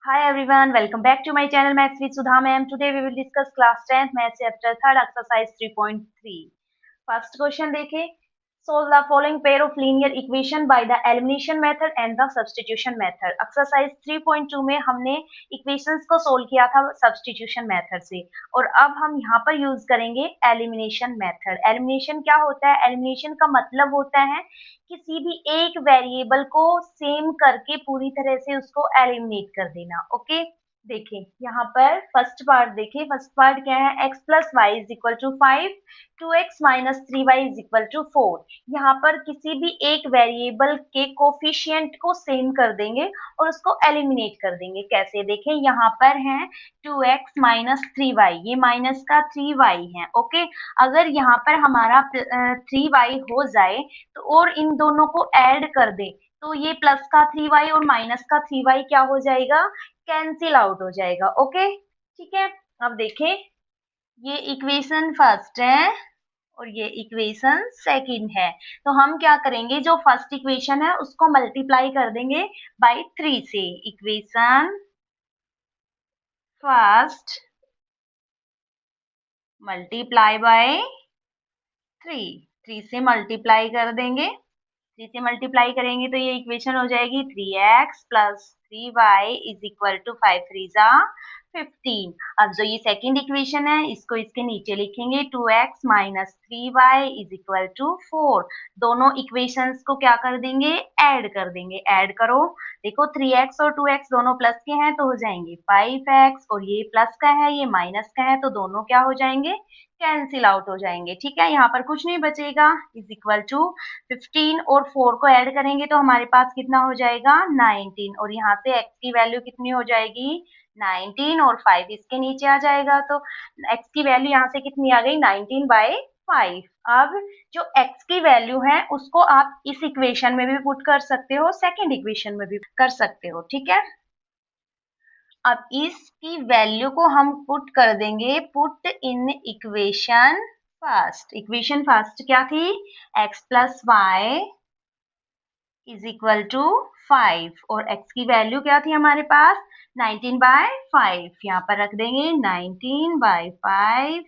Hi everyone, welcome back to my channel Maths with Sudha ma'am. Today we will discuss class 10th Maths chapter 3rd exercise 3.3. First question देखें. Solve the following pair of linear equation by the elimination method and the substitution method. Exercise 3.2 में हमने equations को solve किया था substitution method से और अब हम यहाँ पर use करेंगे elimination method. Elimination क्या होता है? Elimination का मतलब होता है किसी भी एक वेरिएबल को सेम करके पूरी तरह से उसको एलिमिनेट कर देना. ओके, देखें यहाँ पर फर्स्ट पार्ट. देखें फर्स्ट पार्ट क्या है? x plus y is equal to 5, 2x minus 3y is equal to 4. यहाँ पर किसी भी एक वेरिएबल के कोफिशिएंट को सेम कर देंगे और उसको एलिमिनेट कर देंगे. कैसे? देखें यहाँ पर है 2x माइनस 3y, ये माइनस का 3y है. ओके, अगर यहाँ पर हमारा 3y हो जाए तो और इन दोनों को ऐड कर दे तो ये प्लस का 3y और माइनस का 3y क्या हो जाएगा? कैंसिल आउट हो जाएगा. ओके, ठीक है. अब देखें, ये इक्वेशन फर्स्ट है और ये इक्वेशन सेकंड है. तो हम क्या करेंगे, जो फर्स्ट इक्वेशन है उसको मल्टीप्लाई कर देंगे बाय 3 से. इक्वेशन फर्स्ट मल्टीप्लाई बाय 3 से मल्टीप्लाई कर देंगे. 3 से मल्टीप्लाई करेंगे तो ये इक्वेशन हो जाएगी 3x plus 3y is equal to 5 3 जा 15. अब जो ये सेकंड इक्वेशन है इसको इसके नीचे लिखेंगे 2x minus 3y is equal to 4. दोनों इक्वेशंस को क्या कर देंगे? ऐड कर देंगे. ऐड करो. देखो 3x और 2x दोनों प्लस के हैं तो हो जाएंगे 5x और ये प्लस का है ये माइनस का है तो दोनों क्या हो जाएंगे? कैंसिल आउट हो जाएंगे. ठीक है, यहाँ पर कुछ नहीं बचेगा. इज इक्वल टू 15 और 4 को ऐड करेंगे तो हमारे पास कितना हो जाएगा? 19. और यहाँ से x की वैल्यू कितनी हो जाएगी? 19 और 5 इसके नीचे आ जाएगा तो x की वैल्यू यहाँ से कितनी आ गई? 19/5. अब जो x की वैल्यू है उसको आप इस इक्वेशन में भी पुट कर सकते हो, सेकेंड इक्वेशन में भी कर सकते हो. ठीक है, अब इसकी वैल्यू को हम पुट कर देंगे. Put in equation first. Equation first क्या थी? x plus y is equal to 5 और x की वैल्यू क्या थी हमारे पास? 19/5. यहाँ पर रख देंगे 19/5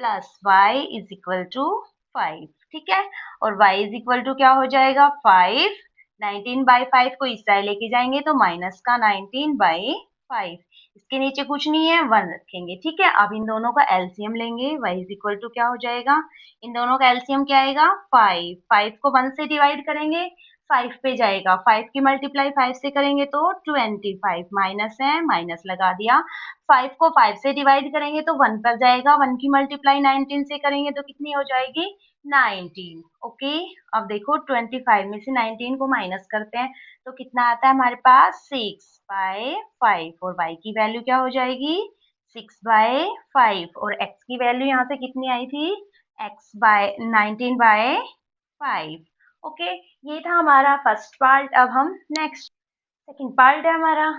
plus y is equal to 5. ठीक है, और y इज इक्वल टू क्या हो जाएगा? 5. 19/5 को इस साइड लेके जाएंगे तो माइनस का 19/5. इसके नीचे कुछ नहीं है, 1 रखेंगे. ठीक है, अब इन दोनों का एलसीएम लेंगे. y इज इक्वल टू क्या हो जाएगा? इन दोनों का एलसीएम क्या आएगा? 5. 5 को 1 से डिवाइड करेंगे 5 पे जाएगा. 5 की मल्टीप्लाई 5 से करेंगे तो 25. माइनस है, माइनस लगा दिया. 5 को 5 से डिवाइड करेंगे तो 1 पर जाएगा. 1 की मल्टीप्लाई 19 से करेंगे तो कितनी हो जाएगी? 19. ओके, अब देखो 25 में से 19 को माइनस करते हैं तो कितना आता है हमारे पास? 6/5. और y की वैल्यू क्या हो जाएगी? 6/5. और x की वैल्यू यहाँ से कितनी आई थी? 19/5. ओके, ये था हमारा फर्स्ट पार्ट. अब हम नेक्स्ट सेकंड पार्ट है हमारा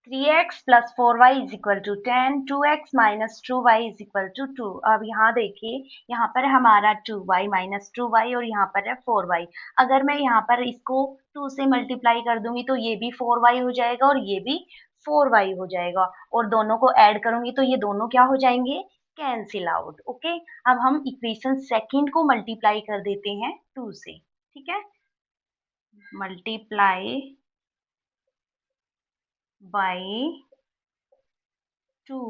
3x plus 4y is equal to 10, 2x minus 2y is equal to 2. अब यहाँ देखिए, यहाँ पर हमारा 2y माइनस 2y और यहाँ पर है 4y. अगर मैं यहाँ पर इसको 2 से मल्टीप्लाई कर दूंगी तो ये भी 4y हो जाएगा और ये भी 4y हो जाएगा और दोनों को ऐड करूंगी तो ये दोनों क्या हो जाएंगे? Cancel out. ओके, अब हम इक्वेशन सेकंड को मल्टीप्लाई कर देते हैं 2 से. ठीक है, multiply by 2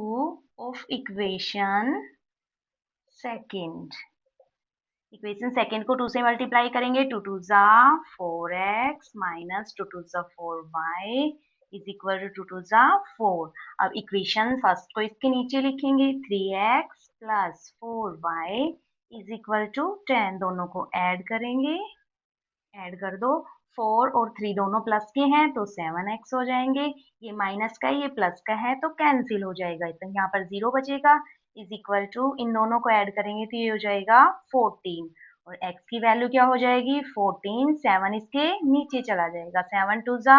of equation second. Equation second को 2 से मल्टीप्लाई करेंगे. 2 2 जा 4x माइनस 2 2 जा 4y इज इक्वल टू 2 2 जा 4. अब इक्वेशन फर्स्ट को इसके नीचे लिखेंगे 3x plus 4y is equal to 10. दोनों को ऐड करेंगे. ऐड कर दो. 4 और 3 दोनों प्लस के हैं तो 7x हो जाएंगे. ये माइनस का ये प्लस का है तो कैंसिल हो जाएगा. तो यहाँ पर 0 बचेगा. इज इक्वल टू इन दोनों को ऐड करेंगे तो ये हो जाएगा 14 और x की वैल्यू क्या हो जाएगी? 14. 7 इसके नीचे चला जाएगा. 7 2 जा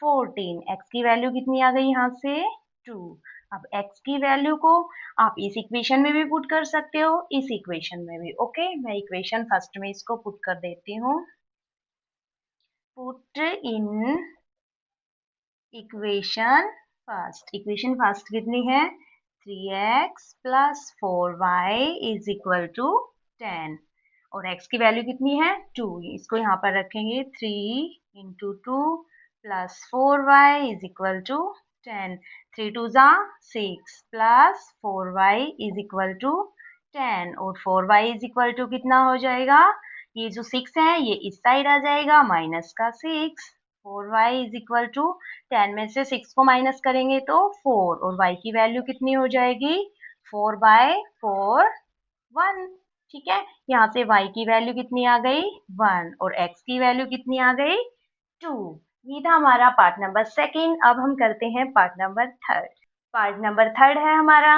14. x की वैल्यू कितनी आ गई यहाँ से? 2. अब x की वैल्यू को आप इस इक्वेशन में भी पुट कर सकते हो, इस इक्वेशन में भी. ओके, मैं इक्वेशन फर्स्ट में इसको पुट कर देती हूँ. Put in इक्वेशन फर्स्ट कितनी है? 3x plus 4y is equal to 10 और x की वैल्यू कितनी है? 2। इसको यहाँ पर रखेंगे 3 into 2 plus 4y is equal to 10। 3 2 जा 6 plus 4y is equal to 10 और 4y इज इक्वल टू कितना हो जाएगा? ये जो 6 है ये इस साइड आ जाएगा माइनस का 6। 4y इज इक्वल टू 10 में से 6 को माइनस करेंगे तो 4 और y की वैल्यू कितनी हो जाएगी? 4/4 1। ठीक है, यहाँ से y की वैल्यू कितनी आ गई? 1 और x की वैल्यू कितनी आ गई? 2। ये था हमारा पार्ट नंबर सेकंड। अब हम करते हैं part number third. Part number third है हमारा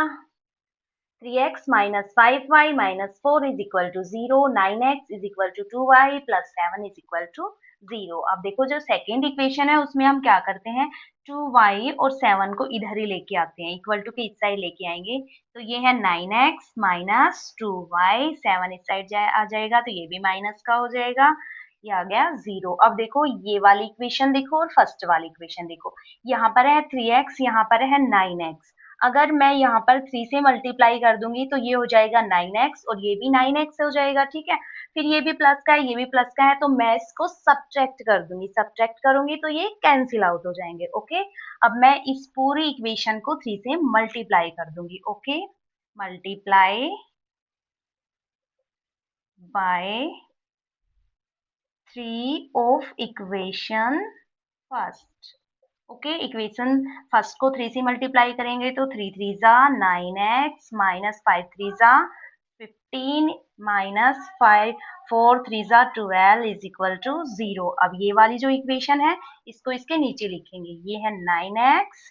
3x minus 5y minus 4 is equal to 0, 9x is equal to 2y plus 7 is equal to 0। अब देखो जो सेकेंड इक्वेशन है उसमें हम क्या करते हैं? 2y और 7 को इधर ही लेके आते हैं, इक्वल टू के इस साइड लेके आएंगे। तो ये है 9x माइनस 2y, 7 इस साइड आ जाएगा तो ये भी माइनस का हो जाएगा, ये आ गया 0। अब देखो ये वाली इक्वेशन देखो और फर्स्ट वाली इक्वेशन देखो। यहाँ पर है 3x, यहाँ पर है 9x। अगर मैं यहाँ पर 3 से मल्टीप्लाई कर दूंगी तो ये हो जाएगा 9x और ये भी 9x हो जाएगा। ठीक है, फिर ये भी प्लस का है, ये भी प्लस का है, तो मैं इसको सब्ट्रैक्ट कर दूंगी। सब्ट्रैक्ट करूंगी तो ये कैंसिल आउट हो जाएंगे। ओके, अब मैं इस पूरी इक्वेशन को 3 से मल्टीप्लाई कर दूंगी। Okay, multiply by 3 of equation first. Okay, equation first को 3 से मल्टीप्लाई करेंगे तो 3 3 जा 9x माइनस 5 3 जा 15 माइनस 5 4 3 जा 12 इज इक्वल टू 0। अब ये वाली जो इक्वेशन है इसको इसके नीचे लिखेंगे। ये है 9x,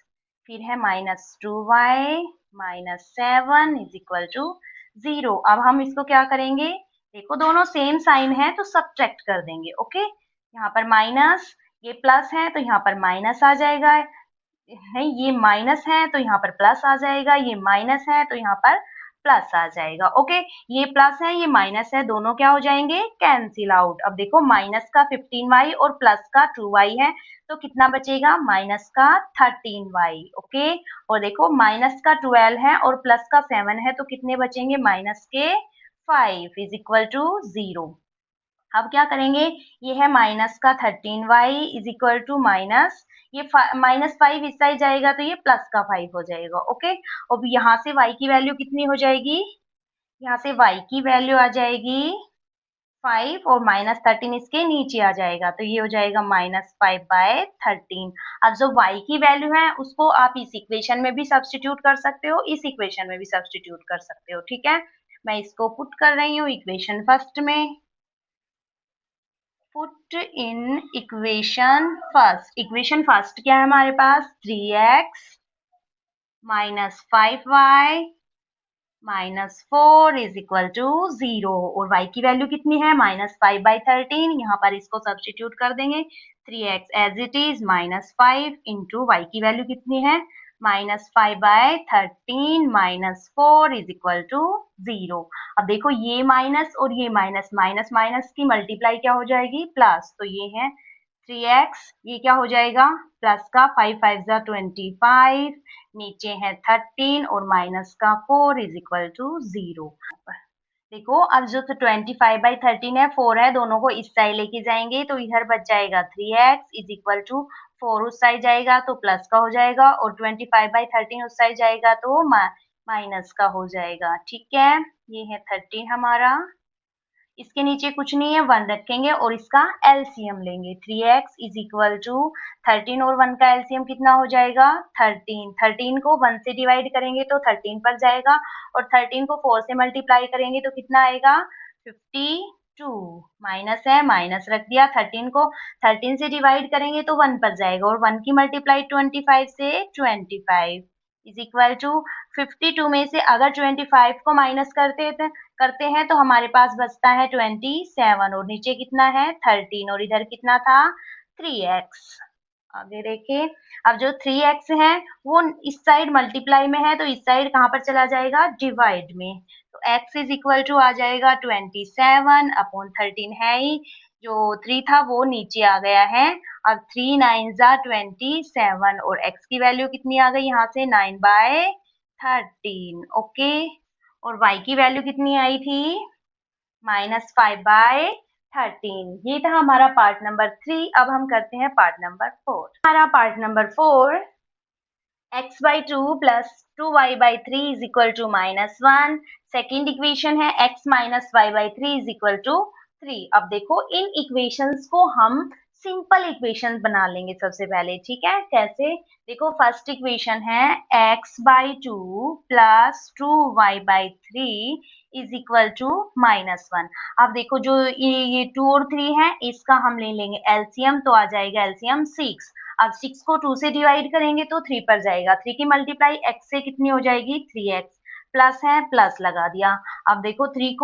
फिर है minus 2y minus 7 is equal to 0। अब हम इसको क्या करेंगे? देखो दोनों सेम साइन है तो सब्ट्रैक्ट कर देंगे। ओके, यहाँ पर माइनस, ये प्लस है तो यहाँ पर माइनस आ जाएगा, है ये माइनस है तो यहाँ पर प्लस आ जाएगा, ये माइनस है तो यहाँ पर प्लस आ जाएगा। ओके, ये प्लस है ये माइनस है, दोनों क्या हो जाएंगे? Cancel out. अब देखो माइनस का 15y और प्लस का 2y है तो कितना बचेगा? माइनस का 13y। ओके, और देखो माइनस का 12 है और प्लस का 7 है तो कितने बचेंगे? माइनस के 5 इज इक्वल टू 0। अब क्या करेंगे? ये है माइनस का 13y is equal to minus, ये माइनस 5 इस साइड जाएगा तो ये प्लस का 5 हो जाएगा। ओके, अब यहाँ से y की वैल्यू कितनी हो जाएगी? यहाँ से y की वैल्यू आ जाएगी 5 और माइनस 13 इसके नीचे आ जाएगा तो ये हो जाएगा माइनस 5/13। अब जो y की वैल्यू है उसको आप इस इक्वेशन में भी सब्स्टिट्यूट कर सकते हो, इस इक्वेशन में भी सब्स्टिट्यूट कर सकते हो। ठीक है, मैं इसको पुट कर रही हूँ इक्वेशन फर्स्ट में। Put in equation first. Equation first क्या है हमारे पास? 3x minus 5y minus 4 is equal to 0 और y की वैल्यू कितनी है? माइनस 5/13। यहाँ पर इसको सब्स्टिट्यूट कर देंगे। 3x as it is minus 5 into y की वैल्यू कितनी है? Minus 5/13 minus 4 is equal to 0। अब देखो ये माइनस और ये माइनस, माइनस माइनस की मल्टीप्लाई क्या हो जाएगी? प्लस। तो ये है 3x, ये क्या हो जाएगा? प्लस का 5 5 जा 25, नीचे है 13 और माइनस का 4 इज इक्वल टू 0। देखो अब जो 25/13 है 4 है, दोनों को इस साइड लेके जाएंगे तो इधर बच जाएगा 3x इज इक्वल टू 4 उस साइड जाएगा तो प्लस का हो जाएगा और 25/13 उस साइड जाएगा तो माइनस का हो जाएगा। ठीक है, ये है 13 हमारा। इसके नीचे कुछ नहीं है, 1 रखेंगे और इसका एलसीएम लेंगे। 3x इज इक्वल टू 13 और 1 का एलसीएम कितना हो जाएगा? 13। 13 को 1 से डिवाइड करेंगे तो 13 पर जाएगा और 13 को 4 से मल्टीप्लाई करेंगे तो कितना आएगा? 52। माइनस है, माइनस रख दिया। 13 को 13 से डिवाइड करेंगे तो 1 पर जाएगा और 1 की मल्टीप्लाई 25 से 25 इज इक्वल टू 52 में से अगर 25 को माइनस करते हैं तो हमारे पास बचता है 27 और नीचे कितना है? 13 और इधर कितना था? 3x। आगे देखें, अब जो 3x है वो इस साइड मल्टीप्लाई में है तो इस साइड कहाँ पर चला जाएगा? डिवाइड में। तो x इज इक्वल टू आ जाएगा 27 अपॉन 13 है ही, जो 3 था वो नीचे आ गया है। अब 3 9 जा 27 और x की वैल्यू कितनी आ गई यहाँ से 9/13। ओके, और y की वैल्यू कितनी आई थी -5/13। ये था हमारा पार्ट नंबर 3। अब हम करते हैं पार्ट नंबर 4। हमारा part number 4, x/2 plus 2y/3 is equal to -1। Second equation है x minus y/3 is equal to 3। अब देखो इन इक्वेशंस को हम सिंपल इक्वेशन बना लेंगे सबसे पहले, ठीक है। कैसे? देखो फर्स्ट इक्वेशन है x/2 plus 2y/3 is equal to -1। अब देखो जो ये 2 और 3 है, इसका हम ले लेंगे एलसीएम, तो आ जाएगा एलसीएम 6। अब 6 को 2 से डिवाइड करेंगे तो 3 पर जाएगा। 3 की मल्टीप्लाई x से कितनी हो जाएगी 3x, प्लस है प्लस लगा दिया। अब देखो 6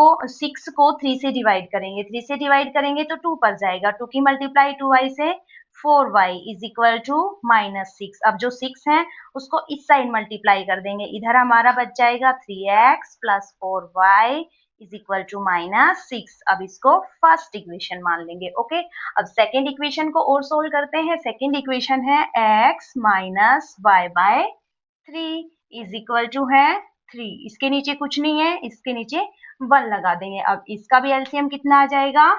को 3 से डिवाइड करेंगे, 3 से डिवाइड करेंगे तो 2 पर जाएगा। 2 की मल्टीप्लाई 2y से 4y इज इक्वल टू -6। अब जो 6 है उसको इस साइड मल्टीप्लाई कर देंगे, इधर हमारा बच जाएगा 3x plus 4y is equal to -6। अब इसको फर्स्ट इक्वेशन मान लेंगे। ओके, अब सेकेंड इक्वेशन को और सोल्व करते हैं। सेकेंड इक्वेशन है x minus y/3 is equal to है 3। इसके नीचे कुछ नहीं है, इसके नीचे 1 लगा देंगे। अब इसका भी एलसीएम कितना आ जाएगा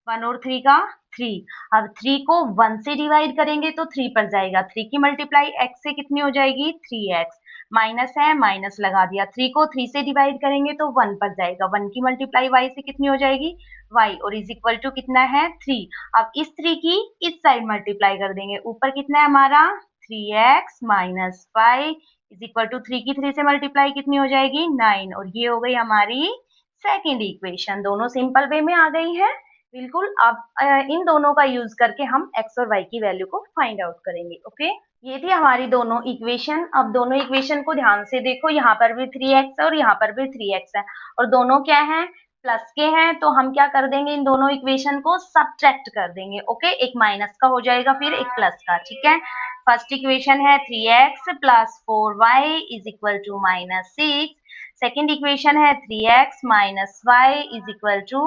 1 और 3 का 3। अब 3 को 1 से डिवाइड करेंगे तो 3 पर जाएगा। 3 की मल्टीप्लाई x से कितनी हो जाएगी 3x, माइनस है माइनस लगा दिया। 3 को 3 से डिवाइड करेंगे तो 1 पर जाएगा। 1 की मल्टीप्लाई y से कितनी हो जाएगी y, और इज इक्वल टू कितना है 3। अब इस 3 की इस साइड मल्टीप्लाई कर देंगे, ऊपर कितना है हमारा 3x minus 5 is equal to 3 की 3 से मल्टीप्लाई कितनी हो जाएगी 9, और ये हो गई हमारी सेकेंड इक्वेशन। दोनों सिंपल वे में आ गई है बिल्कुल। अब इन दोनों का यूज करके हम x और y की वैल्यू को फाइंड आउट करेंगे। ओके, ये थी हमारी दोनों इक्वेशन। अब दोनों इक्वेशन को ध्यान से देखो, यहाँ पर भी 3x है और यहाँ पर भी 3x है, और दोनों क्या है प्लस के हैं, तो हम क्या कर देंगे इन दोनों इक्वेशन को सब्ट्रैक्ट कर देंगे। ओके, एक माइनस का हो जाएगा फिर एक प्लस का, ठीक है। फर्स्ट इक्वेशन है 3x plus 4y is equal to -6। Second equation है 3x minus y is equal to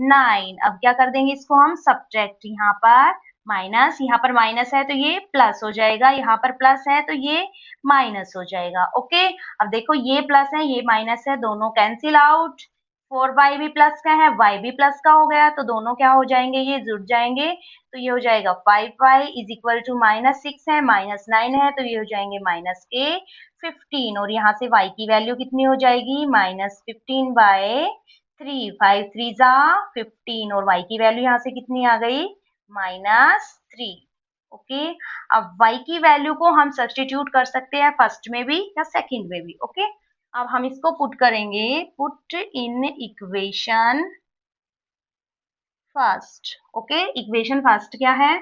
9। अब क्या कर देंगे इसको हम सब्ट्रैक्ट, यहाँ पर माइनस, यहाँ पर माइनस है तो ये प्लस हो जाएगा, यहाँ पर प्लस है तो ये माइनस हो जाएगा। ओके, अब देखो ये प्लस है ये माइनस है, दोनों कैंसिल आउट। 4y भी प्लस का है y भी प्लस का हो गया, तो दोनों क्या हो जाएंगे ये जुड़ जाएंगे, तो ये हो जाएगा 5y इज इक्वल टू -6 है -9 है, तो ये हो जाएंगे -15, और यहाँ से y की वैल्यू कितनी हो जाएगी -15/3। 5 3 जा 15, और y की वैल्यू यहाँ से कितनी आ गई -3। ओके, अब y की वैल्यू को हम सब्स्टिट्यूट कर सकते हैं फर्स्ट में भी या सेकंड में भी। ओके, अब हम इसको पुट करेंगे, put in equation first. Okay, equation first क्या है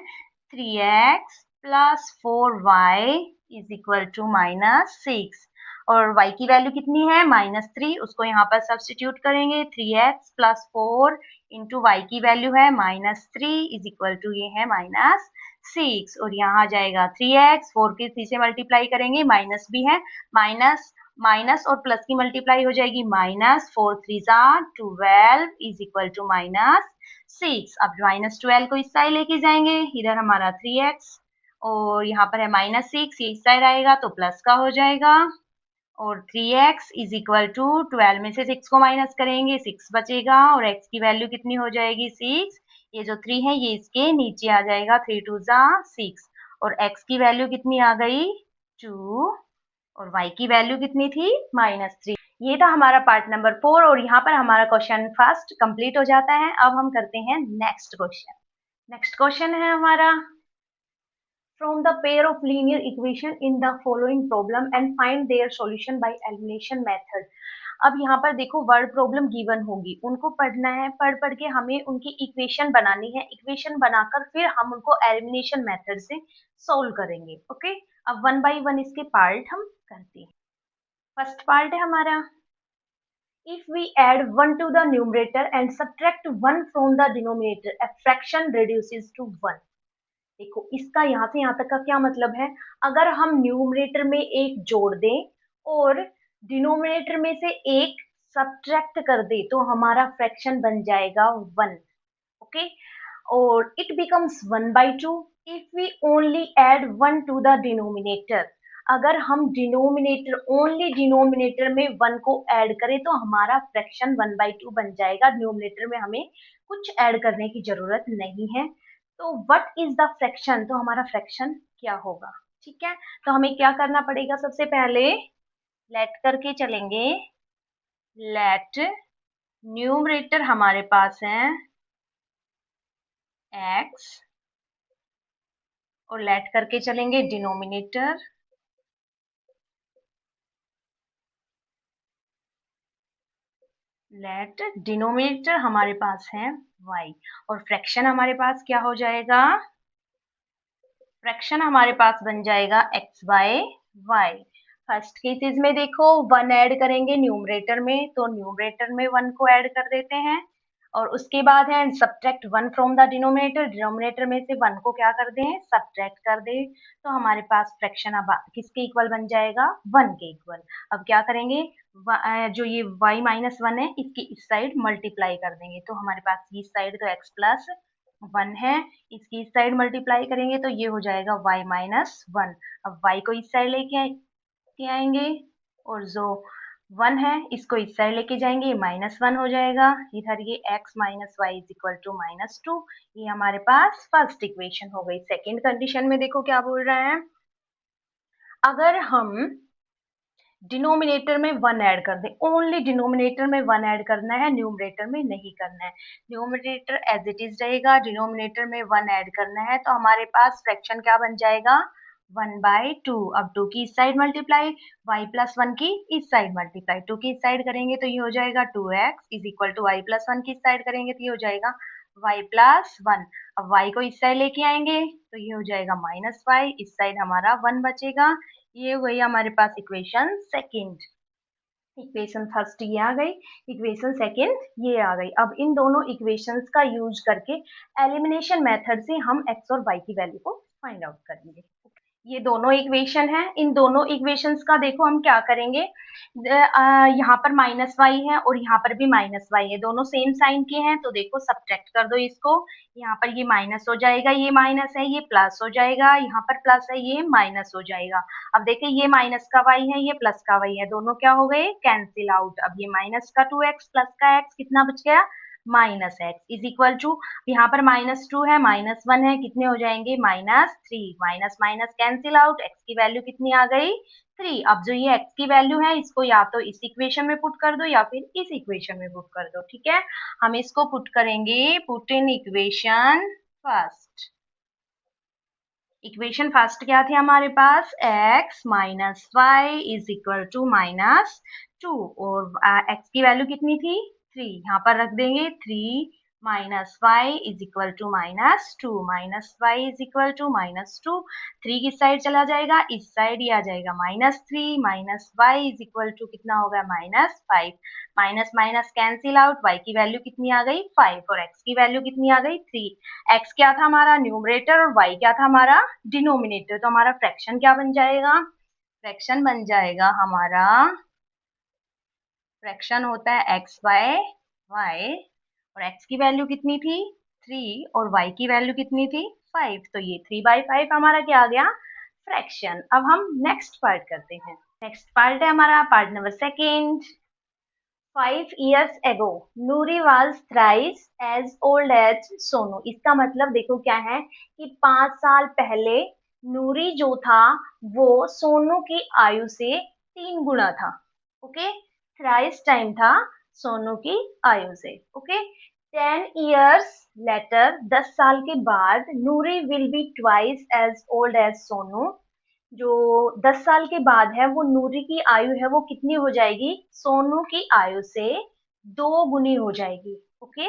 3x plus 4y is equal to -6, और y की वैल्यू कितनी है -3, उसको यहाँ पर सब्स्टिट्यूट करेंगे। 3x प्लस 4 इंटू y की वैल्यू है -3 इज इक्वल टू ये है -6, और यहाँ आ जाएगा 3x, 4 की 3 से मल्टीप्लाई करेंगे, माइनस भी है, माइनस माइनस और प्लस की मल्टीप्लाई हो जाएगी -4 3 जा 12 इज इक्वल टू -6। अब -12 को इस साइड लेके जाएंगे, इधर हमारा 3x और यहाँ पर है -6, ये इस साइड आएगा तो प्लस का हो जाएगा, और 3x इज इक्वल टू 12 में से 6 को माइनस करेंगे 6 बचेगा, और x की वैल्यू कितनी हो जाएगी 6। ये जो 3 है ये इसके नीचे आ जाएगा, 3 2 जा 6, और x की वैल्यू कितनी आ गई 2, और y की वैल्यू कितनी थी -3। ये था हमारा पार्ट नंबर 4, और यहाँ पर हमारा क्वेश्चन फर्स्ट कंप्लीट हो जाता है। अब हम करते हैं नेक्स्ट क्वेश्चन। नेक्स्ट क्वेश्चन है हमारा from the pair of linear equation in the following problem and find their solution by elimination method। अब यहाँ पर देखो वर्ड प्रॉब्लम गिवन होगी, उनको पढ़ना है, पढ़ पढ़ के हमें उनकी इक्वेशन बनानी है, इक्वेशन बनाकर फिर हम उनको एलिमिनेशन मेथड से सोल्व करेंगे। ओके, अब वन बाय वन इसके पार्ट हम करते हैं। फर्स्ट पार्ट है हमारा, if we add 1 to the numerator and subtract 1 from the denominator, a fraction reduces to 1। देखो इसका यहाँ से यहाँ तक का क्या मतलब है, अगर हम न्यूमरेटर में एक जोड़ दें और डिनोमिनेटर में से एक सब्ट्रैक्ट कर दे तो हमारा फ्रैक्शन बन जाएगा 1। ओके, और it becomes 1/2, if we only add 1 to the denominator, अगर हम डिनोमिनेटर ओनली डिनोमिनेटर में 1 को ऐड करें तो हमारा फ्रैक्शन 1/2 बन जाएगा। डिनोमिनेटर में हमें कुछ ऐड करने की जरूरत नहीं है। तो व्हाट इज द फ्रैक्शन, तो हमारा फ्रैक्शन क्या होगा? ठीक है, तो हमें क्या करना पड़ेगा? सबसे पहले लेट करके चलेंगे। लेट न्यूमरेटर हमारे पास है x, और लेट करके चलेंगे डिनोमिनेटर। लेट डिनोमिनेटर हमारे पास है y, और फ्रैक्शन हमारे पास क्या हो जाएगा? फ्रैक्शन हमारे पास बन जाएगा x by y। First cases में देखो 1 ऐड करेंगे न्यूमरेटर में, तो न्यूमरेटर में 1 को ऐड कर देते हैं, और उसके बाद है subtract 1 from the denominator, denominator में से 1 को क्या कर दें? सब्ट्रैक्ट कर दें। तो हमारे पास फ्रैक्शन अब किसके इक्वल बन जाएगा? 1 के इक्वल। अब क्या करेंगे? जो ये y माइनस 1 है इसकी इस साइड मल्टीप्लाई कर देंगे, तो हमारे पास इस साइड तो x प्लस 1 है, इसकी इस साइड मल्टीप्लाई करेंगे तो ये हो जाएगा y माइनस 1। अब y को इस साइड लेके आएंगे, और जो 1 है इसको इस साइड लेके जाएंगे, माइनस 1 हो जाएगा। इधर ये x minus y is equal to -2। ये हमारे पास फर्स्ट इक्वेशन हो गई। सेकेंड कंडीशन में देखो क्या बोल रहा है, अगर हम डिनोमिनेटर में 1 ऐड कर दें, ओनली डिनोमिनेटर में 1 ऐड करना है, न्यूमरेटर में नहीं करना है। न्यूमरेटर एज इट इज रहेगा, डिनोमिनेटर में 1 ऐड करना है, तो हमारे पास फ्रैक्शन क्या बन जाएगा? 1/2। अब 2 की इस साइड मल्टीप्लाई, y प्लस 1 की इस साइड मल्टीप्लाई, 2 की इस साइड करेंगे तो ये हो जाएगा 2x is equal to y plus 1 की इस साइड करेंगे तो ये हो जाएगा y प्लस 1। अब y को इस साइड लेके आएंगे तो ये हो जाएगा -y, इस साइड हमारा 1 बचेगा। ये हो गई हमारे पास इक्वेशन सेकंड। इक्वेशन फर्स्ट ये आ गई, इक्वेशन सेकंड ये आ गई। अब इन दोनों इक्वेशंस का यूज करके एलिमिनेशन मेथड से हम x और y की वैल्यू को फाइंड आउट करेंगे। ये दोनों इक्वेशन है, इन दोनों इक्वेशंस का देखो हम क्या करेंगे। यहाँ पर -y है और यहाँ पर भी -y है, दोनों सेम साइन के हैं, तो देखो सब्ट्रैक्ट कर दो इसको। यहाँ पर ये माइनस हो जाएगा, ये माइनस है, ये प्लस हो जाएगा, यहाँ पर प्लस है, ये माइनस हो जाएगा। अब देखिए ये माइनस का y है, ये प्लस का y है, दोनों क्या हो गए? Cancel out. अब ये माइनस का 2x प्लस का x कितना बच गया? -x इज इक्वल टू, यहाँ पर -2 है, -1 है, कितने हो जाएंगे? -3। Minus minus cancel out, x की वैल्यू कितनी आ गई? 3। अब जो ये x की वैल्यू है इसको या तो इस इक्वेशन में पुट कर दो या फिर इस इक्वेशन में पुट कर दो। ठीक है, हम इसको पुट करेंगे, put in equation first. Equation first क्या थे हमारे पास? x minus y is equal to -2, और x की वैल्यू कितनी थी? 3। यहाँ पर रख देंगे 3 minus y is equal to -2, minus y is equal to -2। 3 किस साइड चला जाएगा? इस साइड ही आ जाएगा, -3 minus y is equal to कितना होगा? -5। Minus minus cancel out, y की वैल्यू कितनी आ गई? 5, और x की वैल्यू कितनी आ गई? 3। x क्या था हमारा? न्यूमरेटर, और y क्या था हमारा? डिनोमिनेटर। तो हमारा फ्रैक्शन क्या बन जाएगा? फ्रैक्शन बन जाएगा हमारा, फ्रैक्शन होता है x बाय y, और x की वैल्यू कितनी थी? 3, और y की वैल्यू कितनी थी? 5। तो ये 3/5 हमारा क्या आ गया? फ्रैक्शन। अब हम नेक्स्ट पार्ट करते हैं। नेक्स्ट पार्ट है हमारा part number second. 5 years ago, Noori was thrice as old as Sonu. इसका मतलब देखो क्या है कि 5 साल पहले नूरी जो था वो सोनू की आयु से 3 गुना था। ओके, थ्राइस टाइम था सोनू की आयु से। ओके, 10 years लेटर, 10 साल के बाद Noori will be twice as old as Sonu. जो 10 साल के बाद है वो नूरी की आयु है वो कितनी हो जाएगी? सोनू की आयु से 2 गुनी हो जाएगी। Okay,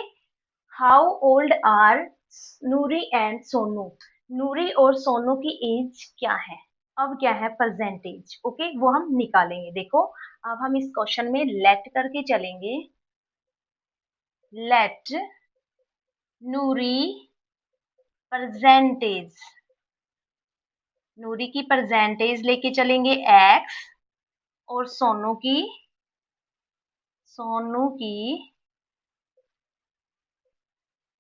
how old are Nuri and Sonu? Nuri और सोनू की एज क्या है? अब क्या है? परसेंटेज। ओके, वो हम निकालेंगे। देखो अब हम इस क्वेश्चन में लेट करके चलेंगे। लेट नूरी परसेंटेज, नूरी की परसेंटेज लेके चलेंगे x, और सोनू की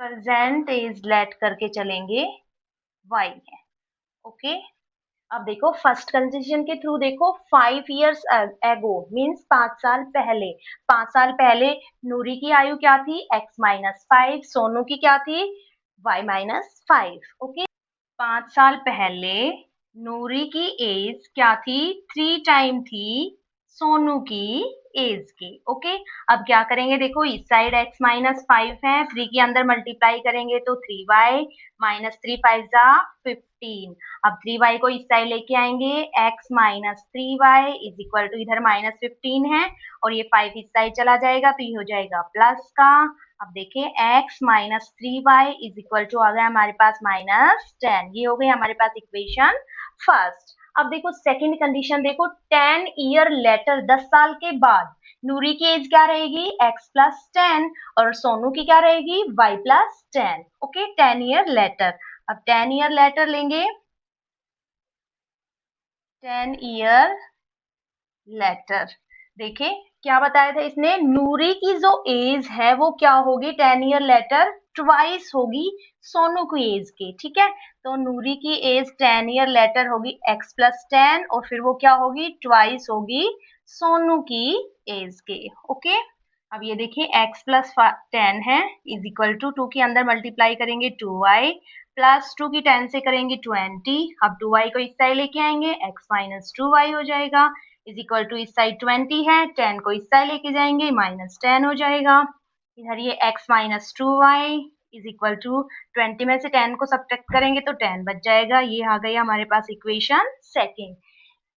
परसेंटेज लेट करके चलेंगे y है। ओके, अब देखो फर्स्ट कंडीशन के थ्रू देखो 5 years एगो मीन्स 5 साल पहले। 5 साल पहले नूरी की आयु क्या थी x-5, सोनू की क्या थी y-5। ओके, 5 साल पहले नूरी की एज क्या थी, 3 टाइम थी सोनू की एज के। ओके, अब क्या करेंगे देखो इस साइड x-5 है, 3 के अंदर मल्टीप्लाई करेंगे तो 3y -3 5 जा 15। अब 3y को इस साइड लेके आएंगे, x-3y इज इक्वल टू इधर -15 है और ये 5 इस साइड चला जाएगा तो ये हो जाएगा प्लस का। अब देखिए x-3y इज इक्वल टू आ गया हमारे पास -10। ये हो गई हमारे पास इक्वेशन फर्स्ट। अब देखो सेकंड कंडीशन देखो, 10 year लेटर 10 साल के बाद नूरी की एज क्या रहेगी x+10 और सोनू की क्या रहेगी y+10। Okay, 10 year later. अब 10 year लेटर लेंगे, 10 year लेटर देखे क्या बताया था इसने, नूरी की जो एज है वो क्या होगी 10 year लेटर ट्वाइस होगी सोनू की एज के। ठीक है, तो नूरी की एज 10 year लेटर होगी x+10 और फिर वो क्या होगी ट्वाइस होगी सोनू की एज के। ओके, अब ये देखिए x+10 है इज इक्वल टू 2 के अंदर मल्टीप्लाई करेंगे 2y +2 की 10 से करेंगे 20। अब 2y को इस साइड लेके आएंगे x-2y हो जाएगा इज इक्वल टू इस साइड 20 है, 10 को इस साइड लेके जाएंगे -10 हो जाएगा। इधर ये x-2y इज इक्वल टू 20 में से 10 को सब्ट्रैक्ट करेंगे तो 10 बच जाएगा। ये आ गई हमारे पास इक्वेशन सेकंड।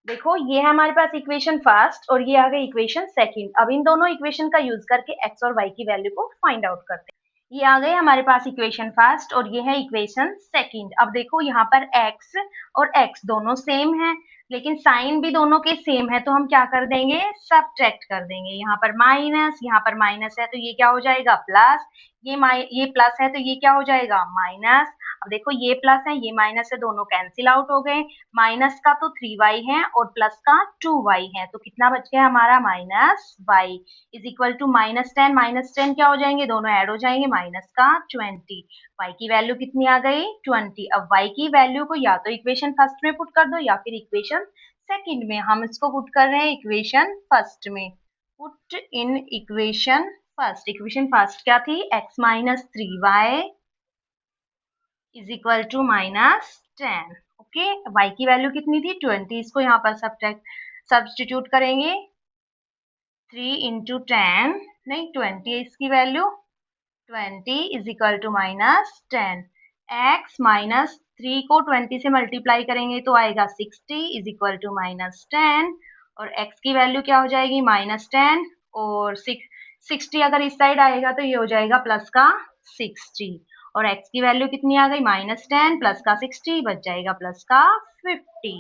देखो ये है हमारे पास इक्वेशन फर्स्ट और ये आ गई इक्वेशन सेकंड। अब इन दोनों इक्वेशन का यूज करके x और y की वैल्यू को फाइंड आउट करते हैं। ये आ गए हमारे पास इक्वेशन फर्स्ट और ये है इक्वेशन सेकंड। अब देखो यहाँ पर x और x दोनों सेम है लेकिन साइन भी दोनों के सेम है तो हम क्या कर देंगे सब्ट्रैक्ट कर देंगे। यहाँ पर माइनस, यहाँ पर माइनस है तो ये क्या हो जाएगा प्लस, ये प्लस है तो ये क्या हो जाएगा माइनस। अब देखो ये प्लस है ये माइनस है, दोनों कैंसिल आउट हो गए। माइनस का तो 3y है और प्लस का 2y है तो कितना बच गया हमारा -y इज इक्वल टू -10 क्या हो जाएंगे दोनों ऐड हो जाएंगे माइनस का 20। y की वैल्यू कितनी आ गई 20। अब y की वैल्यू को या तो इक्वेशन फर्स्ट में पुट कर दो या फिर इक्वेशन सेकंड में। हम इसको पुट कर रहे हैं इक्वेशन फर्स्ट में। Put in equation first. Equation first क्या थी x-3y is equal to -10। Okay, y की वैल्यू कितनी थी 20, इसको यहाँ पर सब्सटीट्यूट करेंगे 3 इंटू 10 नहीं 20 है इसकी value, 20 is equal to -10। x -3 को 20 से मल्टीप्लाई करेंगे तो आएगा 60 इज इक्वल टू -10 और x की वैल्यू क्या हो जाएगी -10 और 60 अगर इस साइड आएगा तो ये हो जाएगा प्लस का 60 और x की वैल्यू कितनी आ गई -10 प्लस का 60 बच जाएगा प्लस का 50।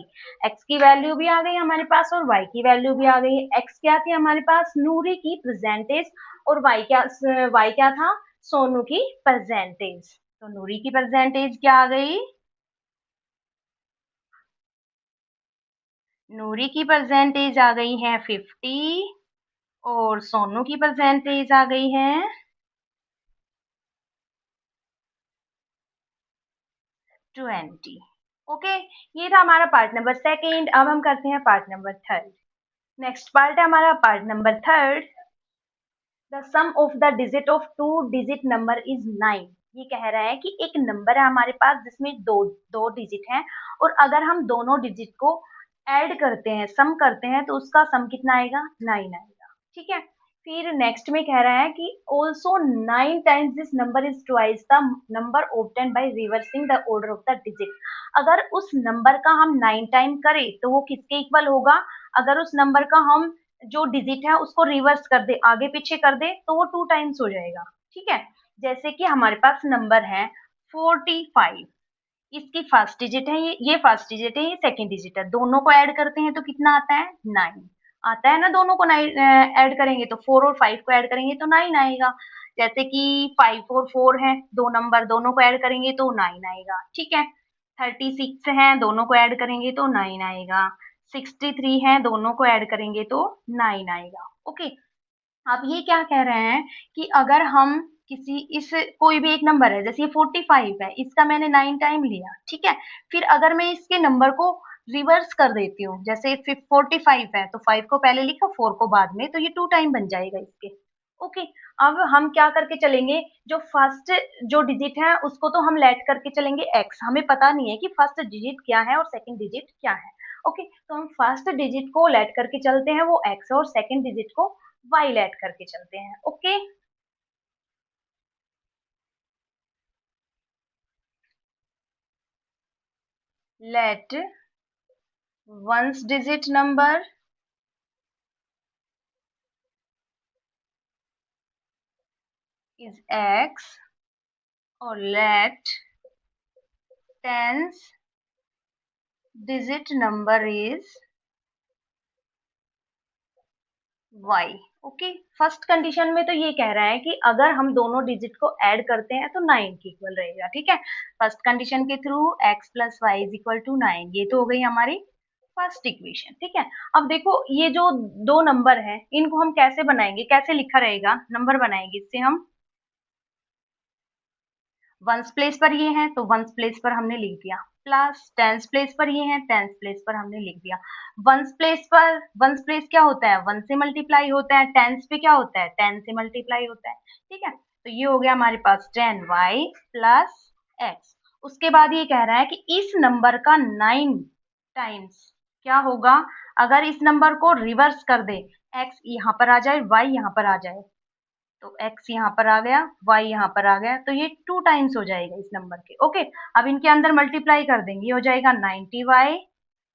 x की वैल्यू भी आ गई हमारे पास और y की वैल्यू भी आ गई। x क्या थी हमारे पास नूरी की परसेंटेज और y क्या था सोनू की परसेंटेज। तो नूरी की परसेंटेज क्या आ गई, नूरी की परसेंटेज आ गई है 50 और सोनू की परसेंटेज आ गई है 20। ओके, ये था हमारा पार्ट नंबर सेकेंड। अब हम करते हैं part number third. Next part है हमारा part number third. The sum of the digit of 2 digit number is 9। ये कह रहा है कि एक नंबर है हमारे पास जिसमें दो दो डिजिट हैं और अगर हम दोनों डिजिट को ऐड करते हैं सम करते हैं तो उसका सम कितना आएगा 9 आएगा। ठीक है, फिर नेक्स्ट में कह रहा है कि also 9 times this number is twice the number obtain by reversing the order of the digit. अगर उस नंबर का हम 9 टाइम करें तो वो किसके इक्वल होगा, अगर उस नंबर का हम जो डिजिट है उसको रिवर्स कर दे आगे पीछे कर दे तो वो 2 टाइम्स हो जाएगा। ठीक है, जैसे कि हमारे पास नंबर है 45, इसकी फर्स्ट डिजिट है ये फर्स्ट डिजिट है ये सेकंड डिजिट है, दोनों को ऐड करते हैं तो कितना आता है 9 आता है ना। दोनों को ऐड करेंगे तो 4 और 5 को ऐड करेंगे तो 9 आएगा। जैसे कि 5 और 4 है दो नंबर, दोनों को ऐड करेंगे तो 9 आएगा। ठीक है, 36 है दोनों को ऐड करेंगे तो 9 आएगा। 63 है दोनों को ऐड करेंगे तो 9 आएगा। ओके, अब ये क्या कह रहे हैं कि अगर हम किसी इस कोई भी एक नंबर है, जैसे ये 45 है, इसका मैंने 9 टाइम लिया, ठीक है। फिर अगर मैं इसके नंबर को रिवर्स कर देती हूँ, जैसे 45 है तो 5 को पहले लिखा, 4 को बाद में, तो ये 2 टाइम बन जाएगा इसके। ओके, अब हम क्या करके चलेंगे, जो फर्स्ट जो डिजिट है उसको तो हम लेट करके चलेंगे एक्स, हमें पता नहीं है कि फर्स्ट डिजिट क्या है और सेकंड डिजिट क्या है। ओके, तो हम फर्स्ट डिजिट को लेट करके चलते हैं, वो एक्स है, और सेकंड डिजिट को वाई लेट करके चलते हैं। Okay, let one's digit number is x, or let tens digit number is y। Okay, first condition में तो ये कह रहा है कि अगर हम दोनों डिजिट को ऐड करते हैं तो 9 के इक्वल रहेगा, ठीक है। फर्स्ट कंडीशन के through x plus y is equal to 9, ये तो हो गई हमारी फर्स्ट इक्वेशन, ठीक है। अब देखो ये जो दो नंबर है इनको हम कैसे बनाएंगे, कैसे लिखा रहेगा, नंबर बनाएंगे इससे हम, वंस प्लेस पर ये है तो वंस प्लेस पर हमने लिख दिया, प्लस टेंस प्लेस पर ये है, टेंस प्लेस पर हमने लिख दिया। वंस प्लेस पर, वंस प्लेस क्या होता है, वन से मल्टीप्लाई होता है, टेंस पे क्या होता है, टेन से मल्टीप्लाई होता है, ठीक है। तो ये हो गया हमारे पास 10y प्लस एक्स। उसके बाद ये कह रहा है कि इस नंबर का 9 टाइम्स क्या होगा, अगर इस नंबर को रिवर्स कर दे, एक्स यहाँ पर आ जाए, वाई यहाँ पर आ जाए, तो x यहाँ पर आ गया, y यहाँ पर आ गया, तो ये 2 टाइम्स हो जाएगा इस नंबर के। ओके, अब इनके अंदर मल्टीप्लाई कर देंगे, ये हो जाएगा 90y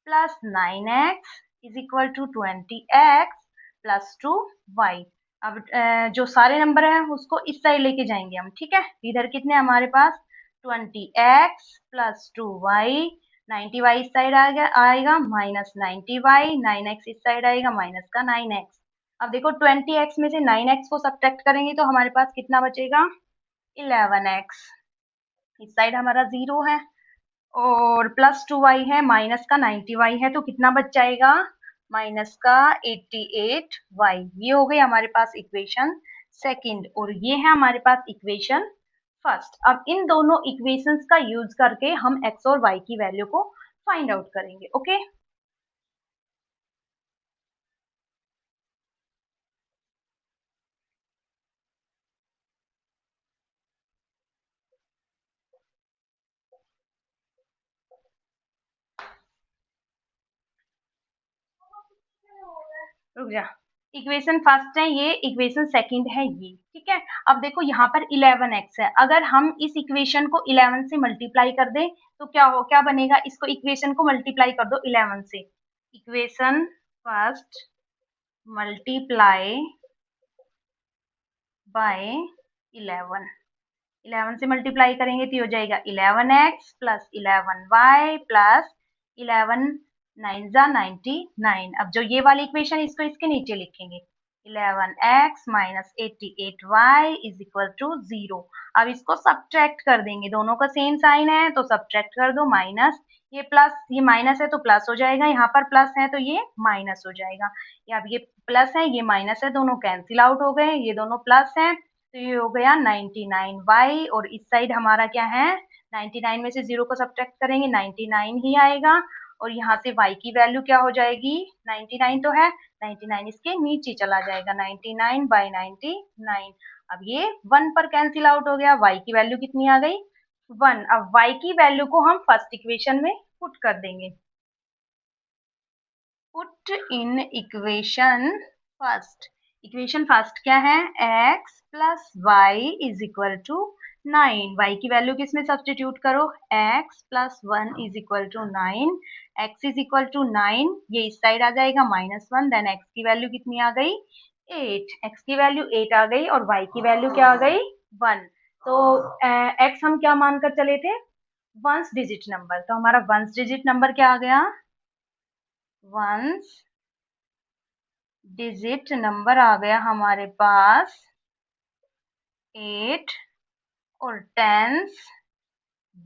plus 9x is equal to 20x plus 2y। अब जो सारे नंबर हैं उसको इस साइड लेके जाएंगे हम, ठीक है। इधर कितने हमारे पास 20x प्लस 2y, 90y इस साइड आएगा माइनस 90y, 9x इस साइड आएगा माइनस का 9x। अब देखो 20x में से 9x को सब्ट्रैक्ट करेंगे तो हमारे पास कितना बचेगा, 11x, इस साइड हमारा 0 है, और प्लस 2y है, माइनस का 90y है, तो कितना बच जाएगा, माइनस का 88y। ये हो गई हमारे पास इक्वेशन सेकंड, और ये है हमारे पास इक्वेशन फर्स्ट। अब इन दोनों इक्वेशंस का यूज करके हम x और y की वैल्यू को फाइंड आउट करेंगे। ओके, रुक जा, इक्वेशन फर्स्ट है ये, इक्वेशन सेकंड है ये, ठीक है। अब देखो यहाँ पर 11x है, अगर हम इस इक्वेशन को 11 से मल्टीप्लाई कर दें तो क्या बनेगा, इसको इक्वेशन को मल्टीप्लाई कर दो 11 से, इक्वेशन फर्स्ट मल्टीप्लाई बाय 11, 11 से मल्टीप्लाई करेंगे तो ये हो जाएगा 11x प्लस 11y प्लस 11 9 जा 99। अब जो ये वाली इक्वेशन इसको इसके नीचे लिखेंगे, 11x minus 88y is equal to 0। अब इसको सब्ट्रैक्ट कर देंगे, दोनों का सेम साइन है तो सब्ट्रैक्ट कर दो, माइनस ये प्लस, ये माइनस है तो प्लस हो जाएगा, यहाँ पर प्लस है तो ये माइनस हो जाएगा, या अब ये प्लस है ये माइनस है, दोनों कैंसिल आउट हो गए, ये दोनों प्लस है, तो ये हो गया 99y, और इस साइड हमारा क्या है, 99 में से 0 को सब्ट्रैक्ट करेंगे 99 ही आएगा, और यहाँ से y की वैल्यू क्या हो जाएगी, 99 तो है, 99 इसके नीचे चला जाएगा, 99 बाई 99। अब ये 1 पर कैंसिल आउट हो गया, y की वैल्यू कितनी आ गई, 1। अब y की वैल्यू को हम फर्स्ट इक्वेशन में पुट कर देंगे, पुट इन इक्वेशन फर्स्ट क्या है, x plus y is equal to 9, y की वैल्यू किसमें सब्सटीट्यूट करो, x plus 1 is equal to 9, x is equal to 9, ये इस साइड आ जाएगा -1, देन x की वैल्यू कितनी आ गई, 8, x की वैल्यू 8 आ गई, और y की वैल्यू क्या आ गई, 1। तो x हम क्या मानकर चले थे, वंस डिजिट नंबर, तो हमारा वंस डिजिट नंबर क्या आ गया, वंस डिजिट नंबर आ गया हमारे पास 8, और टेंस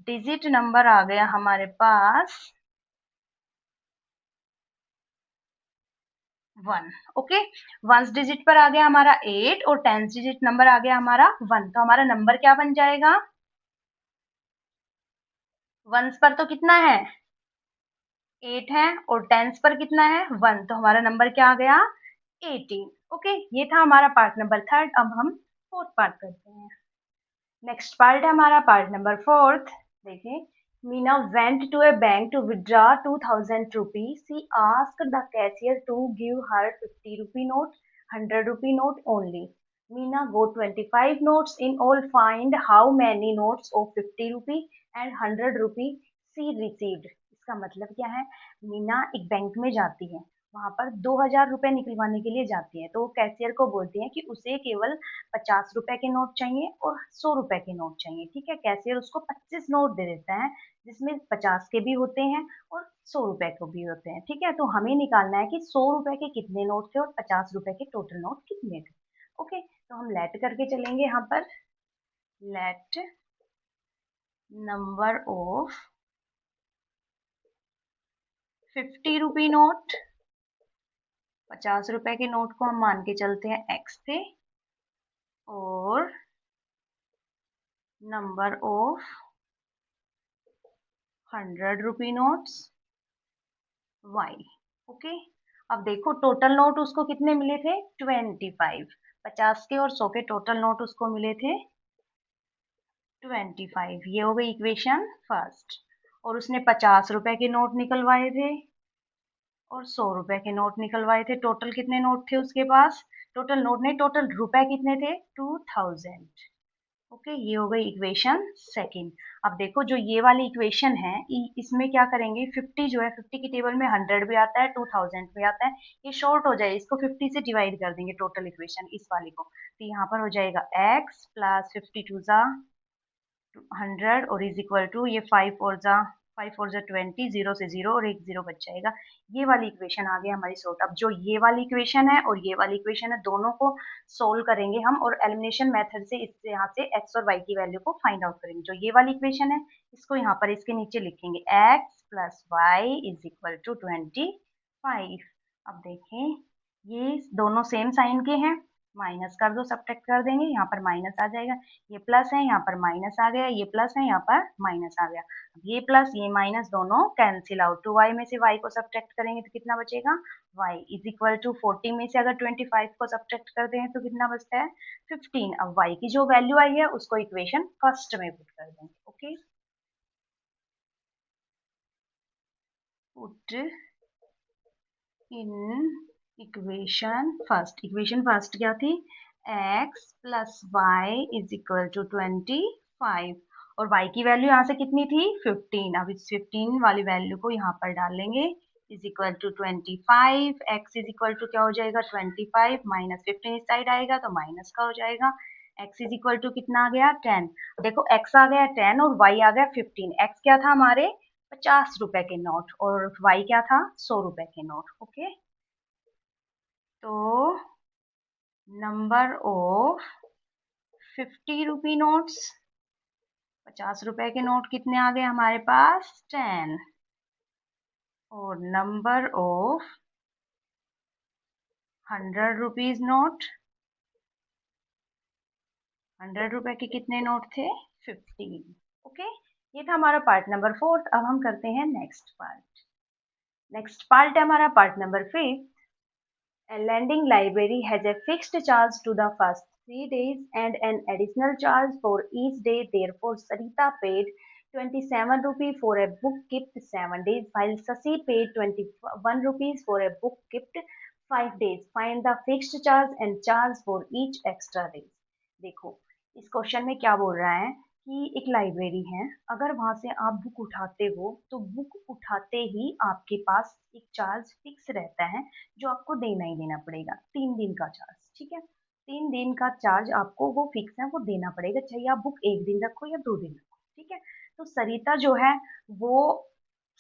डिजिट नंबर आ गया हमारे पास 1। ओके, वंस डिजिट पर आ गया हमारा 8 और टेंथ डिजिट नंबर आ गया हमारा 1। तो हमारा नंबर क्या बन जाएगा? वंस पर तो कितना है? 8 है, और टेंस पर कितना है? 1। तो हमारा नंबर क्या आ गया? 18। ओके, ये था हमारा पार्ट नंबर थर्ड। अब हम फोर्थ पार्ट करते हैं। नेक्स्ट पार्ट है हमारा पार्ट नंबर फोर्थ। देखिए, Meena went to a bank to withdraw 2000 rupees. She asked the cashier to give her 50 rupee note, 100 rupee note only. Meena got 25 notes in all. Find how many notes of 50 rupee and 100 rupee she received. इसका मतलब क्या है? मीना एक bank में जाती है, वहां पर 2000 रुपए निकलवाने के लिए जाती है, तो वो कैशियर को बोलती है कि उसे केवल 50 रुपए के नोट चाहिए और 100 रुपए के नोट चाहिए। ठीक है, कैशियर उसको 25 नोट दे देता है, जिसमें 50 के भी होते हैं और 100 रुपए के भी होते हैं। ठीक है, तो हमें निकालना है कि 100 रुपए के कितने नोट थे और 50 रुपए के टोटल नोट कितने थे। ओके, तो हम लेट करके चलेंगे यहाँ पर। Let number of 50 rupee note, 50 रुपए के नोट को हम मान के चलते हैं एक्स थे, और number of 100 rupee notes y. Okay, अब देखो टोटल नोट उसको कितने मिले थे? 25। 50 के और 100 के टोटल नोट उसको मिले थे 25। ये हो गई इक्वेशन फर्स्ट। और उसने 50 रुपए के नोट निकलवाए थे और 100 रुपए के नोट निकलवाए थे। टोटल कितने नोट थे उसके पास? टोटल नोट नहीं, टोटल रुपए कितने थे? 2000। ओके, ये हो गई इक्वेशन सेकंड। अब देखो जो ये वाली इक्वेशन है, इसमें क्या करेंगे? 50 जो है, 50 की टेबल में 100 भी आता है, 2000 भी आता है। ये शॉर्ट हो जाए, इसको 50 से डिवाइड कर देंगे टोटल इक्वेशन इस वाली को। तो यहाँ पर हो जाएगा x प्लस 52 जा 100 और इज इक्वल टू ये 5 4 जा 20, जीरो से जीरो और एक जीरो बच जाएगा। ये वाली इक्वेशन आ गई हमारी सॉर्ट। अब जो ये वाली इक्वेशन है और ये वाली इक्वेशन है, दोनों को सोल्व करेंगे हम, और एलिमिनेशन मेथड से इससे यहाँ से x और y की वैल्यू को फाइंड आउट करेंगे। जो ये वाली इक्वेशन है, इसको यहाँ पर इसके नीचे लिखेंगे x plus y is equal to 25। अब देखें, ये दोनों सेम साइन के हैं, माइनस कर दो, सब्ट्रैक्ट कर देंगे, यहाँ पर माइनस आ जाएगा। ये प्लस है, यहाँ पर माइनस आ गया, ये प्लस है, यहाँ पर माइनस आ गया। ये प्लस ये माइनस दोनों कैंसिल आउट। टू वाई में से वाई को सब्ट्रैक्ट करेंगे तो कितना बचेगा? वाई इज इक्वल टू 40 में से अगर 25 को सब्ट्रैक्ट कर दें तो कितना बचता है? 15। अब वाई की जो वैल्यू आई है उसको इक्वेशन फर्स्ट में पुट कर देंगे। Okay, put in equation first क्या थी? x plus y is equal to 25, और y की वैल्यू यहाँ से कितनी थी? 15। अब इस 15 वाली वैल्यू को यहाँ पर डालेंगे, is equal to 25। x is equal to क्या हो जाएगा? 25 माइनस 15 इस साइड आएगा तो माइनस का हो जाएगा। x इज इक्वल टू कितना आ गया? 10। देखो x आ गया 10 और y आ गया 15। x क्या था हमारे? 50 रुपए के नोट, और y क्या था? 100 रुपए के नोट। ओके, तो नंबर ऑफ 50 रुपी नोट्स, 50 रुपए के नोट कितने आ गए हमारे पास? 10। और नंबर ऑफ 100 रुपीज नोट, 100 रुपए के कितने नोट थे? 15। ओके, ये था हमारा पार्ट नंबर फोर्थ। अब हम करते हैं नेक्स्ट पार्ट। नेक्स्ट पार्ट है हमारा part number fifth. A lending library has a fixed charge to the first 3 days and an additional charge for each day. Therefore, Sarita paid 27 rupees for a book kept 7 days, while Sasi paid 21 rupees for a book kept 5 days. Find the fixed charge and charge for each extra day. देखो, इस question में क्या बोल रहा है कि एक library है, अगर वहां से आप बुक उठाते हो तो बुक उठाते ही आपके पास एक चार्ज फिक्स रहता है जो आपको देना ही देना पड़ेगा, 3 दिन का चार्ज। ठीक है, 3 दिन का चार्ज आपको वो फिक्स है, वो देना पड़ेगा, चाहे आप बुक 1 दिन रखो या 2 दिन रखो। ठीक है, तो सरिता जो है वो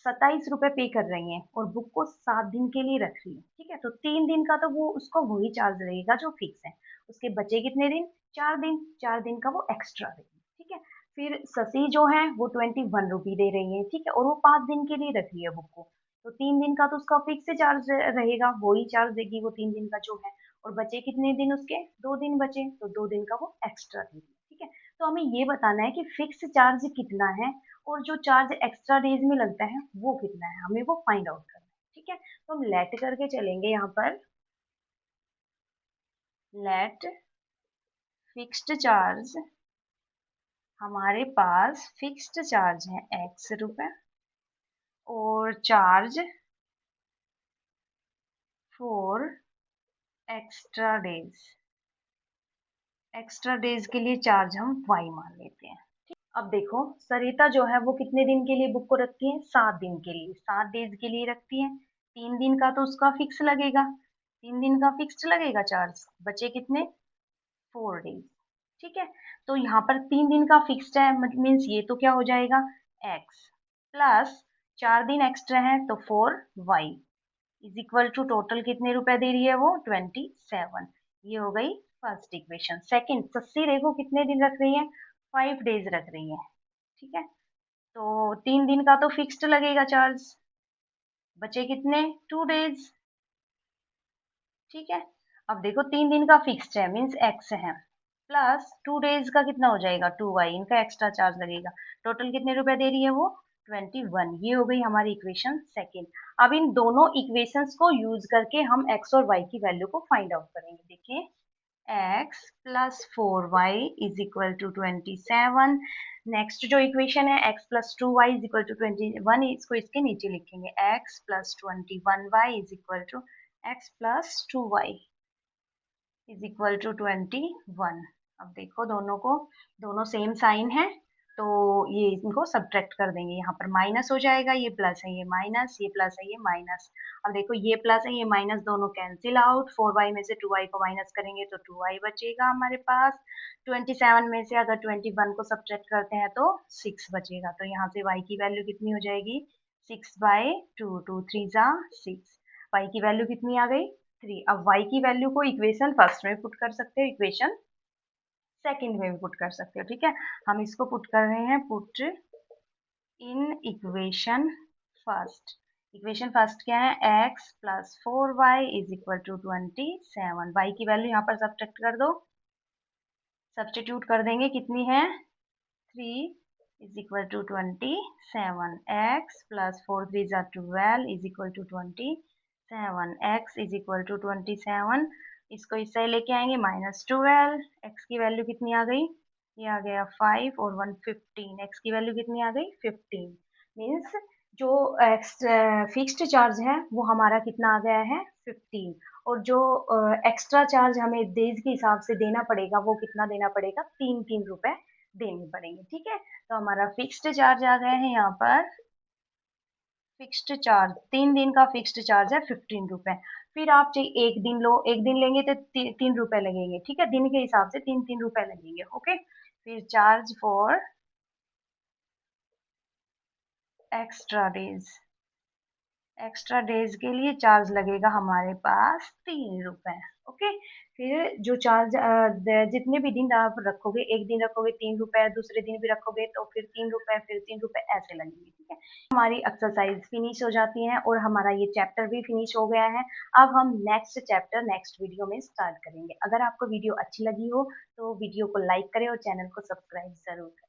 27 रुपए पे कर रही है और बुक को 7 दिन के लिए रख रही है। ठीक है, तो 3 दिन का तो वो उसको वही चार्ज रहेगा जो फिक्स है। उसके बचे कितने दिन? 4 दिन। 4 दिन का वो एक्स्ट्रा देगी। ठीक है, फिर शशि जो है वो 21 रुपी दे रही है। ठीक है, और वो 5 दिन के लिए रख रही है बुक को। तो 3 दिन का तो उसका फिक्स चार्ज रहेगा, वही चार्ज देगी वो 3 दिन का जो है। और बचे कितने दिन उसके, 2 दिन बचे, तो 2 दिन का वो एक्स्ट्रा देगी। ठीक है, तो हमें ये बताना है कि फिक्स चार्ज कितना है और जो चार्ज एक्स्ट्रा डेज में लगता है वो कितना है, हमें वो फाइंड आउट करना है। ठीक है, तो हम लेट करके चलेंगे यहाँ पर, लेट फिक्स्ड चार्ज, हमारे पास फिक्स्ड चार्ज है x रुपए और charge for extra days, extra days के लिए चार्ज हम y मान लेते हैं। अब देखो सरिता जो है वो कितने दिन के लिए बुक को रखती है, 7 दिन के लिए, 7 डेज के लिए रखती है। 3 दिन का तो उसका फिक्स लगेगा, 3 दिन का फिक्स्ड लगेगा चार्ज, बचे कितने, 4 डेज। ठीक है, तो यहाँ पर 3 दिन का फिक्स्ड है, मीन्स ये तो क्या हो जाएगा, x प्लस 4 दिन एक्स्ट्रा है तो 4y is equal to total कितने रुपए दे रही है वो, 27। ये हो गई फर्स्ट इक्वेशन। सेकंड, सस्सी रेखो कितने दिन रख रही है, 5 डेज रख रही है। ठीक है, तो 3 दिन का तो फिक्स्ड लगेगा चार्ज, बचे कितने, 2 डेज। ठीक है, अब देखो 3 दिन का फिक्स्ड है मीन्स एक्स है, प्लस 2 डेज का कितना हो जाएगा, 2y, इनका एक्स्ट्रा चार्ज लगेगा। टोटल कितने रुपए दे रही है वो, 21। ये हो गई हमारी इक्वेशन सेकेंड। अब इन दोनों इक्वेशंस को यूज करके हम x और y की वैल्यू को फाइंड आउट करेंगे। देखिए, x plus 4y is equal to 27। Next जो इक्वेशन है x plus 2y is equal to 21, इसको इसके नीचे लिखेंगे, x plus 21y is equal to x plus 2y is equal to 21। अब देखो दोनों को, दोनों सेम साइन है तो ये इनको सब्ट्रैक्ट कर देंगे, यहाँ पर माइनस हो जाएगा, ये प्लस है ये माइनस, ये प्लस है ये माइनस। अब देखो ये प्लस है ये माइनस दोनों कैंसिल आउट, 4y में से 2y को माइनस करेंगे तो 2y बचेगा हमारे पास। 27 में से अगर 21 को सब्ट्रैक्ट करते हैं तो 6 बचेगा, तो यहाँ से y की वैल्यू कितनी हो जाएगी, 6/2, 2 3 जा 6, y की वैल्यू कितनी आ गई, 3। अब y की वैल्यू को इक्वेशन फर्स्ट में पुट कर सकते हो, इक्वेशन सेकंड में भी पुट कर सकते हो। ठीक है, हम इसको पुट कर रहे हैं, put in equation first. Equation first क्या है, x plus 4y is equal to 27। y की वैल्यू यहाँ पर सब्ट्रैक्ट कर दो, सब्स्टिट्यूट कर देंगे, कितनी है, 3 is equal to 27। x plus 4 3 जा 12 is equal to 27। x is equal to 27, इसको इस साइड लेके आएंगे, -12। x की वैल्यू कितनी आ गई, ये आ गया 5 और 1 15, x की वैल्यू कितनी आ गई, 15। मीन्स जो फिक्स्ड चार्ज है वो हमारा कितना आ गया है, 15, और जो एक्स्ट्रा चार्ज हमें डेज के हिसाब से देना पड़ेगा वो कितना देना पड़ेगा, 3-3 रुपए देने पड़ेंगे। ठीक है, तो हमारा फिक्स्ड चार्ज आ गया है यहाँ पर, फिक्स्ड चार्ज 3 दिन का फिक्स्ड चार्ज है 15 रुपए। फिर आप चाहिए एक दिन लो, एक दिन लेंगे तो 3 रुपए लगेंगे। ठीक है, दिन के हिसाब से 3-3 रुपए लगेंगे। ओके, फिर charge for extra days, extra days के लिए चार्ज लगेगा हमारे पास 3 रुपए। ओके, फिर जो चार्ज जितने भी दिन आप रखोगे, एक दिन रखोगे 3 रुपए, दूसरे दिन भी रखोगे तो फिर 3 रुपए, फिर 3 रुपए, ऐसे लगेंगे। ठीक है, हमारी एक्सरसाइज फिनिश हो जाती है और हमारा ये चैप्टर भी फिनिश हो गया है। अब हम नेक्स्ट चैप्टर नेक्स्ट वीडियो में स्टार्ट करेंगे। अगर आपको वीडियो अच्छी लगी हो तो वीडियो को लाइक करें और चैनल को सब्सक्राइब जरूर करें।